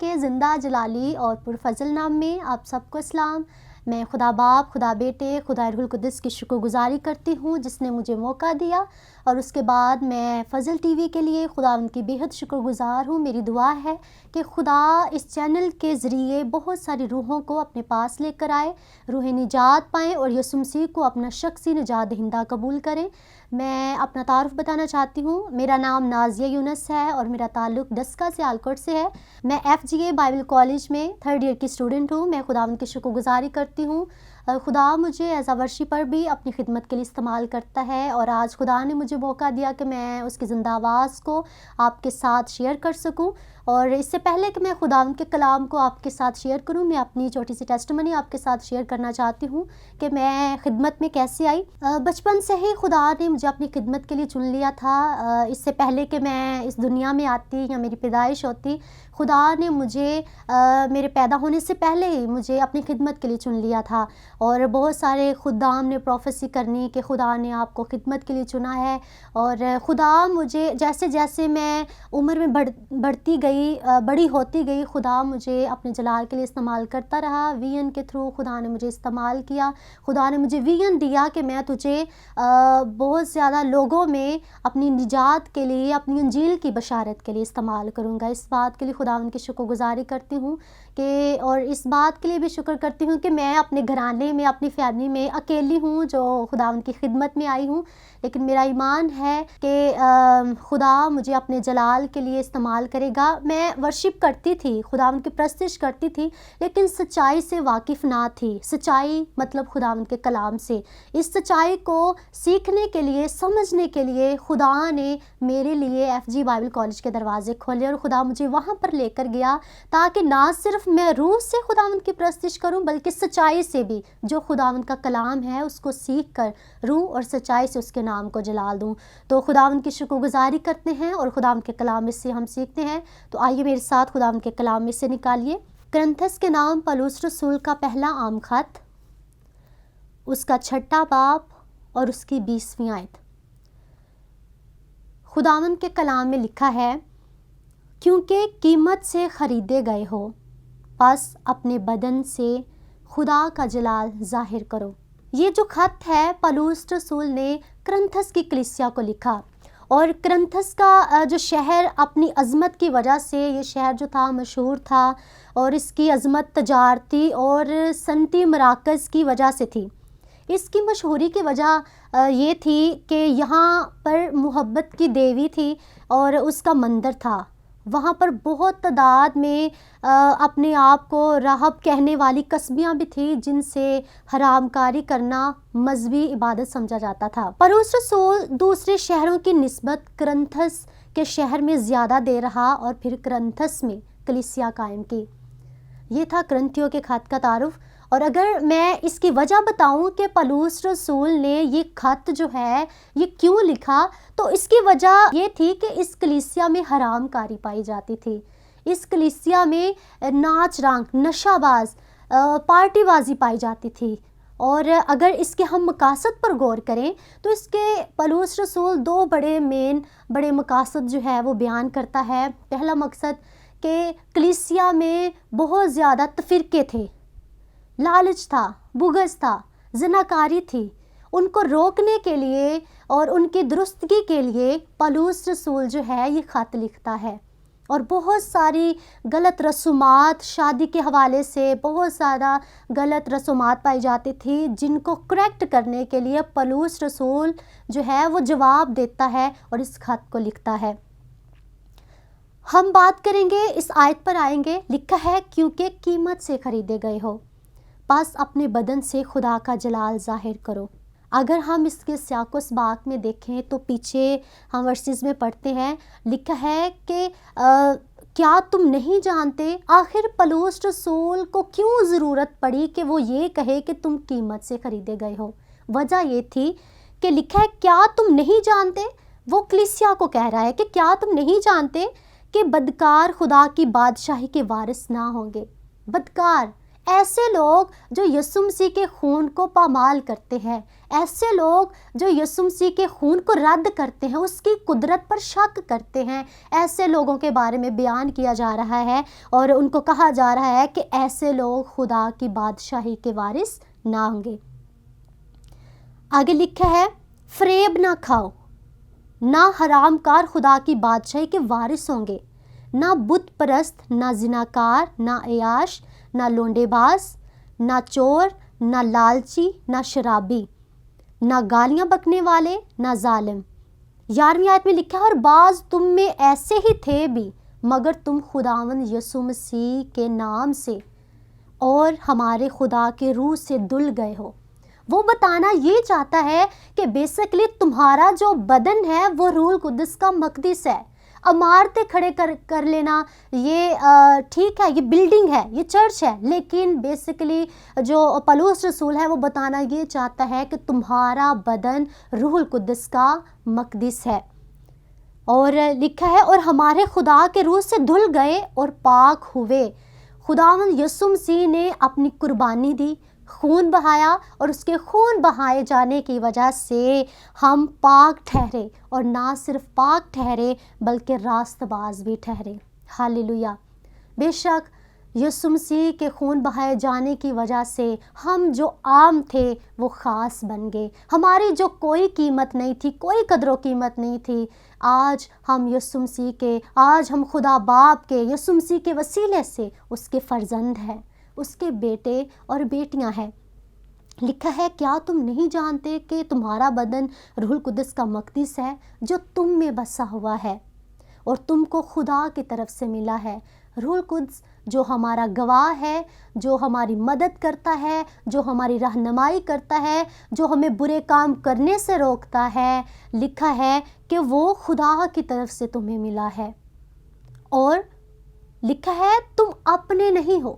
کے زندہ جلالی اور پرفضل نام میں آپ سب کو اسلام۔ میں خدا باپ، خدا بیٹے، خدا روح القدس کی شکر گزاری کرتی ہوں جس نے مجھے موقع دیا، اور اس کے بعد میں فضل ٹی وی کے لیے خدا ان کی بےحد شکر گزار ہوں۔ میری دعا ہے کہ خدا اس چینل کے ذریعے بہت ساری روحوں کو اپنے پاس لے کر آئے، روح نجات پائیں اور یسوع مسیح کو اپنا شخصی نجات دہندہ قبول کریں۔ میں اپنا تعارف بتانا چاہتی ہوں۔ میرا نام نازیہ یونس ہے اور میرا تعلق ڈسکا سیالکوٹ سے ہے۔ میں FGA بائبل کالج میں 3rd ایئر کی اسٹوڈنٹ ہوں۔ میں خدا ان کی شکر گزاری کرتی ہوں۔ خدا مجھے ایز اے ورشپر بھی اپنی خدمت کے لیے استعمال کرتا ہے، اور آج خدا نے مجھے موقع دیا کہ میں اس کی زندہ آواز کو آپ کے ساتھ شیئر کر سکوں۔ اور اس سے پہلے کہ میں خدا ان کے کلام کو آپ کے ساتھ شیئر کروں، میں اپنی چھوٹی سی ٹیسٹمنی آپ کے ساتھ شیئر کرنا چاہتی ہوں کہ میں خدمت میں کیسے آئی۔ بچپن سے ہی خدا نے مجھے اپنی خدمت کے لیے چن لیا تھا۔ اس سے پہلے کہ میں اس دنیا میں آتی یا میری پیدائش ہوتی، خدا نے مجھے میرے پیدا ہونے سے پہلے ہی مجھے اپنی خدمت کے لیے چن لیا تھا، اور بہت سارے خدام نے پروفیسی کرنی کہ خدا نے آپ کو خدمت کے لیے چنا ہے۔ اور خدا مجھے جیسے جیسے میں عمر میں بڑی ہوتی گئی، خدا مجھے اپنے جلال کے لیے استعمال کرتا رہا۔ وی این کے تھرو خدا نے مجھے استعمال کیا۔ خدا نے مجھے وی این دیا کہ میں تجھے بہت زیادہ لوگوں میں اپنی نجات کے لیے، اپنی انجیل کی بشارت کے لیے استعمال کروں گا۔ اس بات کے لیے خدا ان کی شکر گزاری کرتی ہوں اور اس بات کے لیے بھی شکر کرتی ہوں کہ میں اپنے گھرانے میں، اپنی فیملی میں اکیلی ہوں جو خدا ان کی خدمت میں آئی ہوں، لیکن میرا ایمان ہے کہ خدا مجھے اپنے جلال کے لیے استعمال کرے گا۔ میں ورشپ کرتی تھی، خدا ان کی پرستش کرتی تھی، لیکن سچائی سے واقف نہ تھی۔ سچائی مطلب خدا ان کے کلام سے، اس سچائی کو سیکھنے کے لیے، سمجھنے کے لیے خدا نے میرے لیے FG بائبل کالج کے دروازے کھولے، اور خدا مجھے وہاں پر لے کر گیا تاکہ نہ صرف میں روح سے خدا ان کی پرستش کروں بلکہ سچائی سے بھی، جو خدا ان کا کلام ہے اس کو سیکھ کر روح اور سچائی سے اس کے نام کو جلال دوں۔ تو خدا ان کی شکر گزاری کرتے ہیں اور خدا ان کے کلام میں سے ہم سیکھتے ہیں۔ تو آئیے میرے ساتھ خدا ان کے کلام میں سے نکالیے کرنتھس کے نام پولس رسول کا پہلا عام خط، اس کا 6واں باب اور اس کی 20ویں آیت۔ خداوند کے کلام میں لکھا ہے، کیونکہ قیمت سے خریدے گئے ہو، پس اپنے بدن سے خدا کا جلال ظاہر کرو۔ یہ جو خط ہے پولس رسول نے کرنتھس کی کلیسیا کو لکھا، اور کرنتھس کا جو شہر اپنی عظمت کی وجہ سے، یہ شہر جو تھا مشہور تھا، اور اس کی عظمت تجارتی اور صنعتی مراکز کی وجہ سے تھی۔ اس کی مشہوری کی وجہ یہ تھی کہ یہاں پر محبت کی دیوی تھی اور اس کا مندر تھا۔ وہاں پر بہت تعداد میں اپنے آپ کو راہب کہنے والی کسبیاں بھی تھیں جن سے حرام کاری کرنا مذہبی عبادت سمجھا جاتا تھا۔ پولس رسول دوسرے شہروں کی نسبت کرنتھس کے شہر میں زیادہ دیر رہا اور پھر کرنتھس میں کلیسیا قائم کی۔ یہ تھا کرنتھیوں کے خط کا تعارف۔ اور اگر میں اس کی وجہ بتاؤں کہ پولس رسول نے یہ خط جو ہے یہ کیوں لکھا، تو اس کی وجہ یہ تھی کہ اس کلیسیا میں حرام کاری پائی جاتی تھی۔ اس کلیسیا میں ناچ رنگ، نشہ باز، پارٹی بازی پائی جاتی تھی۔ اور اگر اس کے ہم مقاصد پر غور کریں تو اس کے پولس رسول 2 بڑے مقاصد جو ہے وہ بیان کرتا ہے۔ پہلا مقصد کہ کلیسیا میں بہت زیادہ تفرقے تھے، لالچ تھا، بغض تھا، زناکاری تھی۔ ان کو روکنے کے لیے اور ان کی درستگی کے لیے پولس رسول جو ہے یہ خط لکھتا ہے۔ اور بہت ساری غلط رسومات، شادی کے حوالے سے بہت زیادہ غلط رسومات پائی جاتی تھی، جن کو کریکٹ کرنے کے لیے پولس رسول جو ہے وہ جواب دیتا ہے اور اس خط کو لکھتا ہے۔ ہم بات کریں گے، اس آیت پر آئیں گے۔ لکھا ہے، کیونکہ قیمت سے خریدے گئے ہو، پس اپنے بدن سے خدا کا جلال ظاہر کرو۔ اگر ہم اس کے سیاق و سباق میں دیکھیں تو پیچھے ہم ورسز میں پڑھتے ہیں، لکھا ہے کہ کیا تم نہیں جانتے؟ آخر پولس رسول کو کیوں ضرورت پڑی کہ وہ یہ کہے کہ تم قیمت سے خریدے گئے ہو؟ وجہ یہ تھی کہ لکھا ہے، کیا تم نہیں جانتے؟ وہ کلیسیا کو کہہ رہا ہے کہ کیا تم نہیں جانتے کہ بدکار خدا کی بادشاہی کے وارث نہ ہوں گے؟ بدکار ایسے لوگ جو یسوع مسیح کے خون کو پامال کرتے ہیں، ایسے لوگ جو یسوع مسیح کے خون کو رد کرتے ہیں، اس کی قدرت پر شک کرتے ہیں، ایسے لوگوں کے بارے میں بیان کیا جا رہا ہے اور ان کو کہا جا رہا ہے کہ ایسے لوگ خدا کی بادشاہی کے وارث نہ ہوں گے۔ آگے لکھا ہے، فریب نہ کھاؤ، نہ حرام کار خدا کی بادشاہی کے وارث ہوں گے، نہ بت پرست، نہ زناکار، نہ عیاش، نہ لونڈے باز، نہ چور، نہ لالچی، نہ شرابی، نہ گالیاں بکنے والے، نہ ظالم۔ 11ویں آیت میں لکھا ہے، اور بعض تم میں ایسے ہی تھے بھی، مگر تم خداوند یسوع مسیح کے نام سے اور ہمارے خدا کے روح سے دل گئے ہو۔ وہ بتانا یہ چاہتا ہے کہ بیسکلی تمہارا جو بدن ہے وہ روح القدس کا مقدس ہے۔ عمارتیں کھڑے کر لینا یہ ٹھیک ہے، یہ بلڈنگ ہے، یہ چرچ ہے، لیکن بیسکلی جو پولس رسول ہے وہ بتانا یہ چاہتا ہے کہ تمہارا بدن روح القدس کا مقدس ہے۔ اور لکھا ہے، اور ہمارے خدا کے روح سے دھل گئے اور پاک ہوئے۔ خداوند یسوع مسیح نے اپنی قربانی دی، خون بہایا، اور اس کے خون بہائے جانے کی وجہ سے ہم پاک ٹھہرے، اور نہ صرف پاک ٹھہرے بلکہ راست باز بھی ٹھہرے۔ ہاللیلویہ۔ بے شک یسوع مسیح کے خون بہائے جانے کی وجہ سے ہم جو عام تھے وہ خاص بن گئے۔ ہماری جو کوئی قیمت نہیں تھی، کوئی قدر و قیمت نہیں تھی، آج ہم یسوع مسیح کے، آج ہم خدا باپ کے یسوع مسیح کے وسیلے سے اس کے فرزند ہیں، اس کے بیٹے اور بیٹیاں ہیں۔ لکھا ہے، کیا تم نہیں جانتے کہ تمہارا بدن روح القدس کا مقدس ہے جو تم میں بسا ہوا ہے اور تم کو خدا کی طرف سے ملا ہے۔ روح القدس جو ہمارا گواہ ہے، جو ہماری مدد کرتا ہے، جو ہماری رہنمائی کرتا ہے، جو ہمیں برے کام کرنے سے روکتا ہے، لکھا ہے کہ وہ خدا کی طرف سے تمہیں ملا ہے۔ اور لکھا ہے، تم اپنے نہیں ہو۔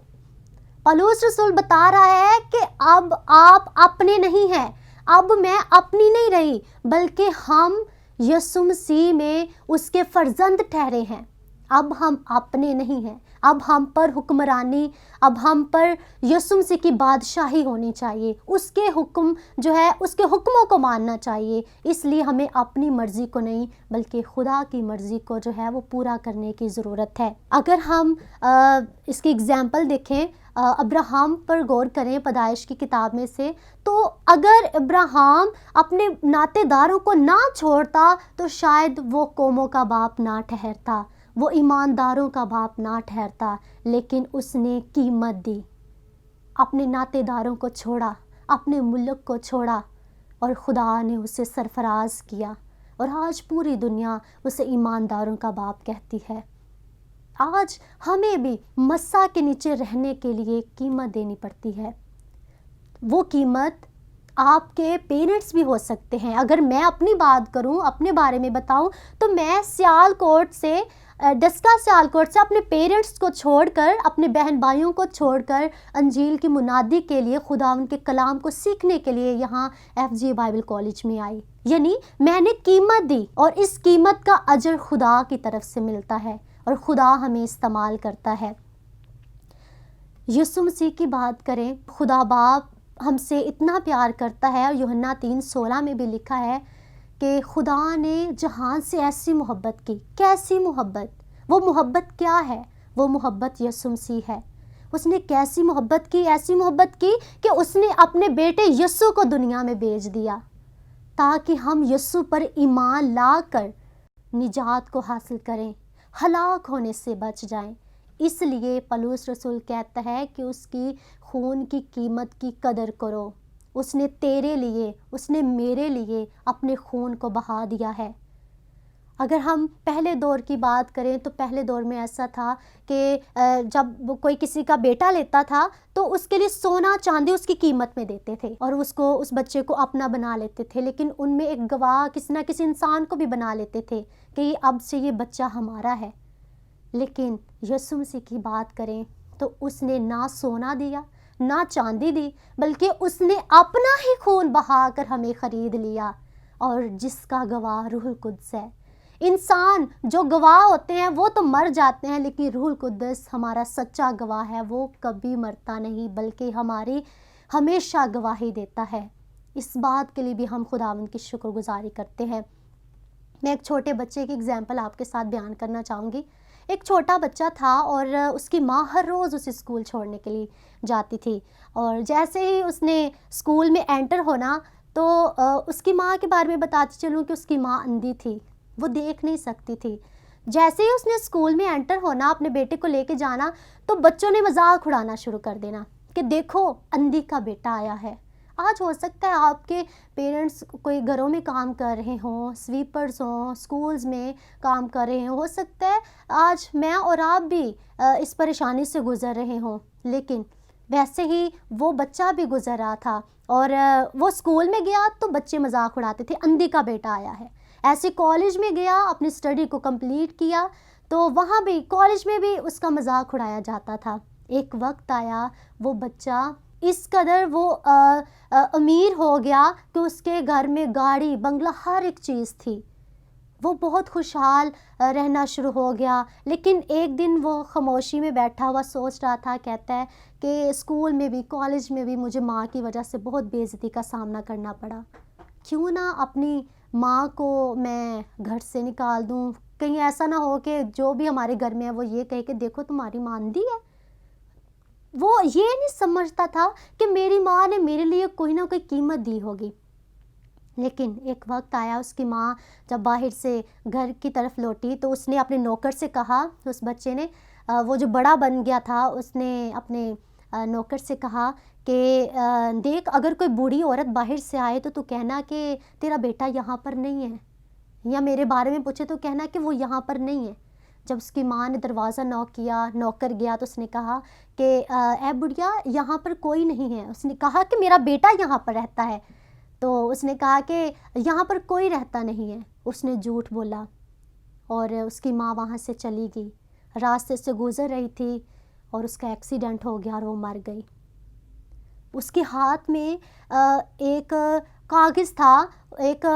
پولس رسول بتا رہا ہے کہ اب آپ اپنے نہیں ہیں، اب میں اپنی نہیں رہی، بلکہ ہم یسوع مسیح میں اس کے فرزند ٹھہرے ہیں۔ اب ہم اپنے نہیں ہیں، اب ہم پر حکمرانی، اب ہم پر یسوع مسیح کی بادشاہی ہونی چاہیے، اس کے حکم جو ہے اس کے حکموں کو ماننا چاہیے۔ اس لیے ہمیں اپنی مرضی کو نہیں بلکہ خدا کی مرضی کو جو ہے وہ پورا کرنے کی ضرورت ہے۔ اگر ہم اس کی اگزامپل دیکھیں، ابراہم پر غور کریں پیدائش کی کتاب میں سے، تو اگر ابراہم اپنے ناطے داروں کو نہ چھوڑتا تو شاید وہ قوموں کا باپ نہ ٹھہرتا، وہ ایمانداروں کا باپ نہ ٹھہرتا، لیکن اس نے قیمت دی، اپنے ناطے داروں کو چھوڑا، اپنے ملک کو چھوڑا، اور خدا نے اسے سرفراز کیا، اور آج پوری دنیا اسے ایمانداروں کا باپ کہتی ہے۔ آج ہمیں بھی مسا کے نیچے رہنے کے لیے قیمت دینی پڑتی ہے۔ وہ قیمت آپ کے پیرنٹس بھی ہو سکتے ہیں۔ اگر میں اپنی بات کروں، اپنے بارے میں بتاؤں، تو میں سیالکوٹ سے ڈسکا سیالکوٹ سے اپنے پیرنٹس کو چھوڑ کر، اپنے بہن بھائیوں کو چھوڑ کر انجیل کی منادی کے لیے، خداوند کے کلام کو سیکھنے کے لیے یہاں FG بائبل کالج میں آئی۔ یعنی میں نے قیمت دی، اور اس قیمت کا اجر خدا کی طرف سے ملتا ہے، اور خدا ہمیں استعمال کرتا ہے۔ یسوع مسیح کی بات کریں، خدا باپ ہم سے اتنا پیار کرتا ہے، اور یوحنا 3:16 میں بھی لکھا ہے کہ خدا نے جہان سے ایسی محبت کی۔ کیسی محبت؟ وہ محبت کیا ہے؟ وہ محبت یسوع مسیح ہے۔ اس نے کیسی محبت کی؟ ایسی محبت کی کہ اس نے اپنے بیٹے یسوع کو دنیا میں بھیج دیا، تاکہ ہم یسوع پر ایمان لا کر نجات کو حاصل کریں، ہلاک ہونے سے بچ جائیں۔ اس لیے پولس رسول کہتا ہے کہ اس کی خون کی قیمت کی قدر کرو۔ اس نے تیرے لیے، اس نے میرے لیے اپنے خون کو بہا دیا ہے۔ اگر ہم پہلے دور کی بات کریں تو پہلے دور میں ایسا تھا کہ جب کوئی کسی کا بیٹا لیتا تھا تو اس کے لیے سونا چاندی اس کی قیمت میں دیتے تھے، اور اس بچے کو اپنا بنا لیتے تھے، لیکن ان میں ایک گواہ کسی نہ کسی انسان کو بھی بنا لیتے تھے کہ اب سے یہ بچہ ہمارا ہے۔ لیکن یسوع مسیح کی بات کریں تو اس نے نہ سونا دیا، نہ چاندی دی، بلکہ اس نے اپنا ہی خون بہا کر ہمیں خرید لیا، اور جس کا گواہ روح القدس ہے۔ انسان جو گواہ ہوتے ہیں وہ تو مر جاتے ہیں، لیکن روح القدس ہمارا سچا گواہ ہے، وہ کبھی مرتا نہیں بلکہ ہماری ہمیشہ گواہی دیتا ہے۔ اس بات کے لیے بھی ہم خداوند کی شکر گزاری کرتے ہیں۔ میں ایک چھوٹے بچے کی اگزامپل آپ کے ساتھ بیان کرنا چاہوں گی۔ ایک چھوٹا بچہ تھا اور اس کی ماں ہر روز اسے اسکول چھوڑنے کے لیے جاتی تھی، اور جیسے ہی اس نے اسکول میں انٹر ہونا تو اس کی ماں کے بارے میں بتاتی چلوں کہ اس کی ماں اندھی تھی، وہ دیکھ نہیں سکتی تھی۔ جیسے ہی اس نے اسکول میں انٹر ہونا، اپنے بیٹے کو لے کے جانا، تو بچوں نے مذاق اڑانا شروع کر دینا کہ دیکھو اندھی کا بیٹا آیا ہے۔ آج ہو سکتا ہے آپ کے پیرنٹس کوئی گھروں میں کام کر رہے ہوں، سویپرز ہوں، سکولز میں کام کر رہے ہوں، ہو سکتا ہے آج میں اور آپ بھی اس پریشانی سے گزر رہے ہوں، لیکن ویسے ہی وہ بچہ بھی گزر رہا تھا، اور وہ اسکول میں گیا تو بچے مذاق اڑاتے تھے اندھی کا بیٹا آیا ہے۔ ایسے کالج میں گیا، اپنی اسٹڈی کو کمپلیٹ کیا تو وہاں بھی کالج میں بھی اس کا مذاق اڑایا جاتا تھا۔ ایک وقت آیا وہ بچہ اس قدر وہ امیر ہو گیا کہ اس کے گھر میں گاڑی بنگلہ ہر ایک چیز تھی، وہ بہت خوشحال رہنا شروع ہو گیا۔ لیکن ایک دن وہ خاموشی میں بیٹھا ہوا سوچ رہا تھا، کہتا ہے کہ اسکول میں بھی کالج میں بھی مجھے ماں کی وجہ سے بہت بے عزتی کا سامنا کرنا پڑا، کیوں نہ اپنی ماں کو میں گھر سے نکال دوں، کہیں ایسا نہ ہو کہ جو بھی ہمارے گھر میں ہے وہ یہ کہے کہ دیکھو تمہاری ماں اندھی ہے۔ وہ یہ نہیں سمجھتا تھا کہ میری ماں نے میرے لیے کوئی نہ کوئی قیمت دی ہوگی۔ لیکن ایک وقت آیا، اس کی ماں جب باہر سے گھر کی طرف لوٹی تو اس نے اپنے نوکر سے کہا، اس بچے نے وہ جو بڑا بن گیا تھا، اس نے اپنے نوکر سے کہا کہ دیکھ اگر کوئی بوڑھی عورت باہر سے آئے تو کہنا کہ تیرا بیٹا یہاں پر نہیں ہے، یا میرے بارے میں پوچھے تو کہنا کہ وہ یہاں پر نہیں ہے۔ جب اس کی ماں نے دروازہ نوک کیا، نوکر گیا تو اس نے کہا کہ اے بڑھیا یہاں پر کوئی نہیں ہے۔ اس نے کہا کہ میرا بیٹا یہاں پر رہتا ہے، تو اس نے کہا کہ یہاں پر کوئی رہتا نہیں ہے۔ اس نے جھوٹ بولا اور اس کی ماں وہاں سے چلی گئی، راستے سے گزر رہی تھی اور اس کا ایکسیڈنٹ ہو گیا اور وہ مر گئی۔ اس کے ہاتھ میں ایک کاغذ تھا، ایک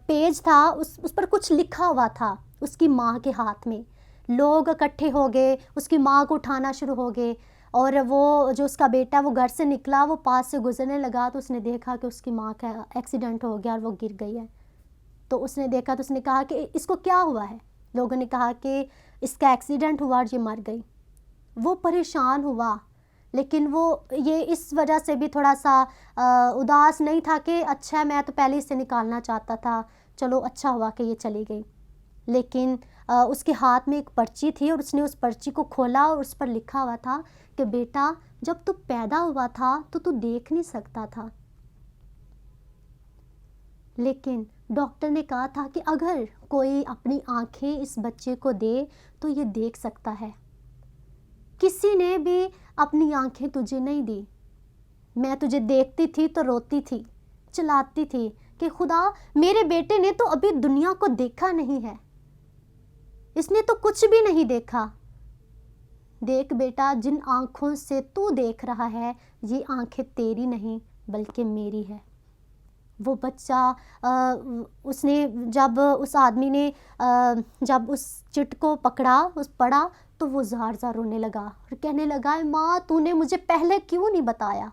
پیج تھا، اس پر کچھ لکھا ہوا تھا اس کی ماں کے ہاتھ میں۔ لوگ اکٹھے ہو گئے، اس کی ماں کو اٹھانا شروع ہو گئے، اور وہ جو اس کا بیٹا وہ گھر سے نکلا، وہ پاس سے گزرنے لگا تو اس نے دیکھا کہ اس کی ماں کا ایکسیڈنٹ ہو گیا اور وہ گر گئی ہے۔ تو اس نے دیکھا تو اس نے کہا کہ اس کو کیا ہوا ہے؟ لوگوں نے کہا کہ اس کا ایکسیڈنٹ ہوا اور یہ مر گئی۔ وہ پریشان ہوا، لیکن وہ یہ اس وجہ سے بھی تھوڑا سا اداس نہیں تھا کہ اچھا میں تو پہلے سے نکالنا چاہتا تھا، چلو اچھا ہوا کہ یہ چلی گئی۔ لیکن اس کے ہاتھ میں ایک پرچی تھی اور اس نے اس پرچی کو کھولا اور اس پر لکھا ہوا تھا کہ بیٹا جب تو پیدا ہوا تھا تو دیکھ نہیں سکتا تھا، لیکن ڈاکٹر نے کہا تھا کہ اگر کوئی اپنی آنکھیں اس بچے کو دے تو یہ دیکھ سکتا ہے۔ کسی نے بھی اپنی آنکھیں تجھے نہیں دی، میں تجھے دیکھتی تھی تو روتی تھی، چلاتی تھی کہ خدا میرے بیٹے نے تو ابھی دنیا کو دیکھا نہیں ہے، اس نے تو کچھ بھی نہیں دیکھا۔ دیکھ بیٹا جن آنکھوں سے تو دیکھ رہا ہے یہ آنکھیں تیری نہیں بلکہ میری ہے۔ وہ بچہ اس نے جب اس آدمی نے جب اس چٹ کو پکڑا، اس پڑھا تو وہ زار زار رونے لگا اور کہنے لگا ماں تو نے مجھے پہلے کیوں نہیں بتایا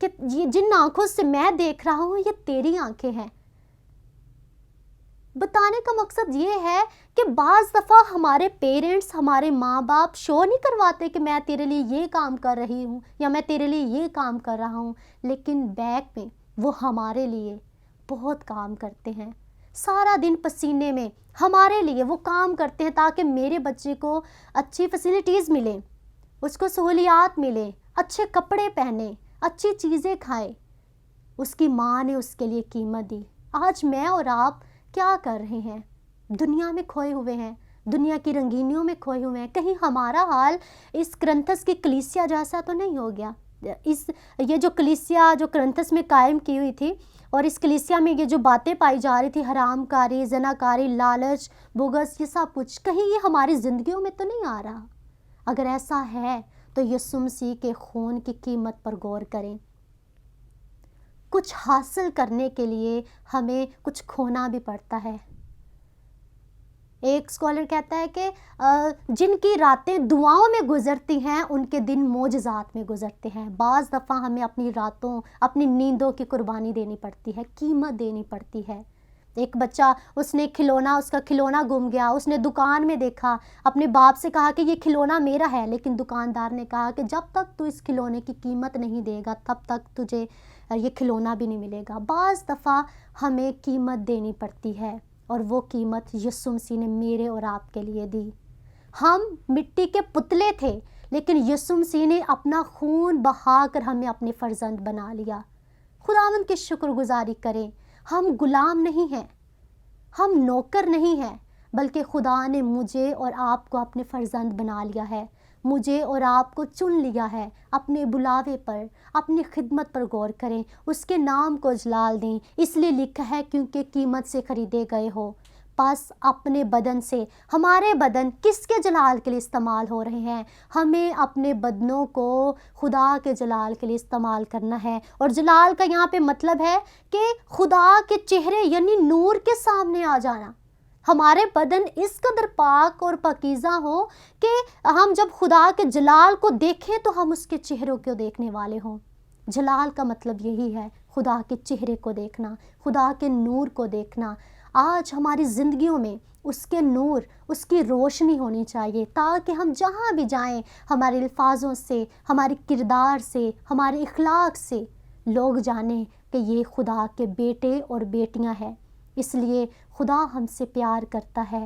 کہ یہ جن آنکھوں سے میں دیکھ رہا ہوں یہ تیری آنکھیں ہیں۔ بتانے کا مقصد یہ ہے کہ بعض دفعہ ہمارے پیرنٹس، ہمارے ماں باپ شو نہیں کرواتے کہ میں تیرے لیے یہ کام کر رہی ہوں یا میں تیرے لیے یہ کام کر رہا ہوں، لیکن بیک میں وہ ہمارے لیے بہت کام کرتے ہیں۔ سارا دن پسینے میں ہمارے لیے وہ کام کرتے ہیں تاکہ میرے بچے کو اچھی فیسلٹیز ملیں، اس کو سہولیات ملیں، اچھے کپڑے پہنے، اچھی چیزیں کھائے۔ اس کی ماں نے اس کے لیے قیمت دی۔ آج میں اور آپ کیا کر رہے ہیں؟ دنیا میں کھوئے ہوئے ہیں، دنیا کی رنگینیوں میں کھوئے ہوئے ہیں۔ کہیں ہمارا حال اس کرنتھس کی کلیسیا جیسا تو نہیں ہو گیا؟ یہ جو کلیسیا جو کرنتھس میں قائم کی ہوئی تھی اور اس کلیسیا میں یہ جو باتیں پائی جا رہی تھی، حرام کاری، زنا کاری، لالچ، بغض، یہ سب کچھ کہیں یہ ہماری زندگیوں میں تو نہیں آ رہا؟ اگر ایسا ہے تو یسوع مسیح کے خون کی قیمت پر غور کریں۔ کچھ حاصل کرنے کے لیے ہمیں کچھ کھونا بھی پڑتا ہے۔ ایک اسکالر کہتا ہے کہ جن کی راتیں دعاؤں میں گزرتی ہیں ان کے دن معجزات میں گزرتے ہیں. بعض دفعہ ہمیں اپنی راتوں، اپنی نیندوں کی قربانی دینی پڑتی ہے، قیمت دینی پڑتی ہے. ایک بچہ، اس نے اس کا کھلونا گم گیا، اس نے دکان میں دیکھا، اپنے باپ سے کہا کہ یہ کھلونا میرا ہے، لیکن دکاندار نے کہا کہ جب تک تو اس کھلونے کی قیمت نہیں دے گا تب تک تجھے یہ کھلونا بھی نہیں ملے گا. بعض دفعہ ہمیں قیمت دینی پڑتی ہے، اور وہ قیمت یسوع مسیح نے میرے اور آپ کے لیے دی. ہم مٹی کے پتلے تھے، لیکن یسوع مسیح نے اپنا خون بہا کر ہمیں اپنے فرزند بنا لیا. خداوند کی شکر گزاری کریں. ہم غلام نہیں ہیں، ہم نوکر نہیں ہیں، بلکہ خدا نے مجھے اور آپ کو اپنے فرزند بنا لیا ہے. مجھے اور آپ کو چن لیا ہے. اپنے بلاوے پر، اپنی خدمت پر غور کریں، اس کے نام کو جلال دیں. اس لیے لکھا ہے کیونکہ قیمت سے خریدے گئے ہو. پس اپنے بدن سے، ہمارے بدن کس کے جلال کے لیے استعمال ہو رہے ہیں؟ ہمیں اپنے بدنوں کو خدا کے جلال کے لیے استعمال کرنا ہے. اور جلال کا یہاں پہ مطلب ہے کہ خدا کے چہرے یعنی نور کے سامنے آ جانا. ہمارے بدن اس قدر پاک اور پاکیزہ ہو کہ ہم جب خدا کے جلال کو دیکھیں تو ہم اس کے چہروں کو دیکھنے والے ہوں. جلال کا مطلب یہی ہے، خدا کے چہرے کو دیکھنا، خدا کے نور کو دیکھنا. آج ہماری زندگیوں میں اس کے نور، اس کی روشنی ہونی چاہیے، تاکہ ہم جہاں بھی جائیں ہمارے الفاظوں سے، ہمارے کردار سے، ہمارے اخلاق سے لوگ جانیں کہ یہ خدا کے بیٹے اور بیٹیاں ہیں. اس لیے خدا ہم سے پیار کرتا ہے.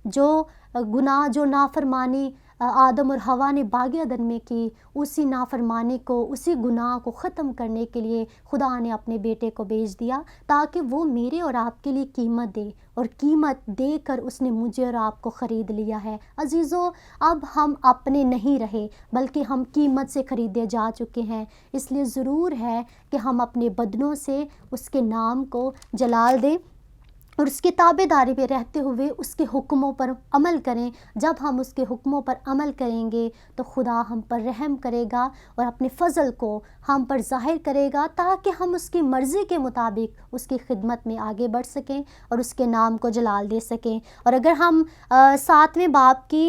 جو گناہ، جو نافرمانی آدم اور حوا نے باغ عدن میں کی، اسی نافرمانی کو، اسی گناہ کو ختم کرنے کے لیے خدا نے اپنے بیٹے کو بھیج دیا، تاکہ وہ میرے اور آپ کے لیے قیمت دے. اور قیمت دے کر اس نے مجھے اور آپ کو خرید لیا ہے. عزیزو، اب ہم اپنے نہیں رہے، بلکہ ہم قیمت سے خریدے جا چکے ہیں. اس لیے ضرور ہے کہ ہم اپنے بدنوں سے اس کے نام کو جلال دیں اور اس کی تابع داری پہ رہتے ہوئے اس کے حکموں پر عمل کریں. جب ہم اس کے حکموں پر عمل کریں گے تو خدا ہم پر رحم کرے گا اور اپنے فضل کو ہم پر ظاہر کرے گا، تاکہ ہم اس کی مرضی کے مطابق اس کی خدمت میں آگے بڑھ سکیں اور اس کے نام کو جلال دے سکیں. اور اگر ہم 7ویں باب کی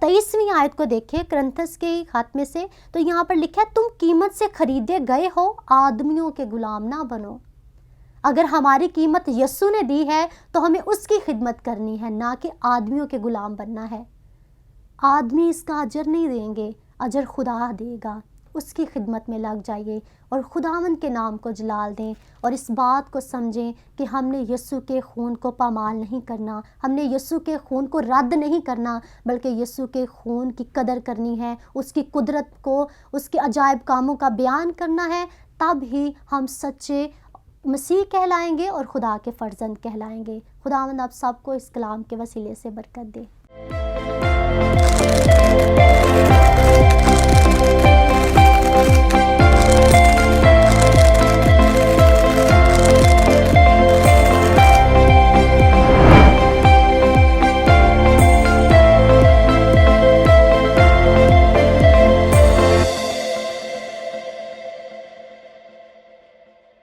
23ویں آیت کو دیکھیں کرنتھس کے خط میں سے، تو یہاں پر لکھا ہے تم قیمت سے خریدے گئے ہو، آدمیوں کے غلام نہ بنو. اگر ہماری قیمت یسوع نے دی ہے تو ہمیں اس کی خدمت کرنی ہے، نہ کہ آدمیوں کے غلام بننا ہے. آدمی اس کا اجر نہیں دیں گے، اجر خدا دے گا. اس کی خدمت میں لگ جائیے اور خداوند کے نام کو جلال دیں. اور اس بات کو سمجھیں کہ ہم نے یسوع کے خون کو پامال نہیں کرنا، ہم نے یسوع کے خون کو رد نہیں کرنا، بلکہ یسوع کے خون کی قدر کرنی ہے، اس کی قدرت کو، اس کے عجائب کاموں کا بیان کرنا ہے. تب ہی ہم سچے مسیح کہلائیں گے اور خدا کے فرزند کہلائیں گے. خداوند آپ سب کو اس کلام کے وسیلے سے برکت دے.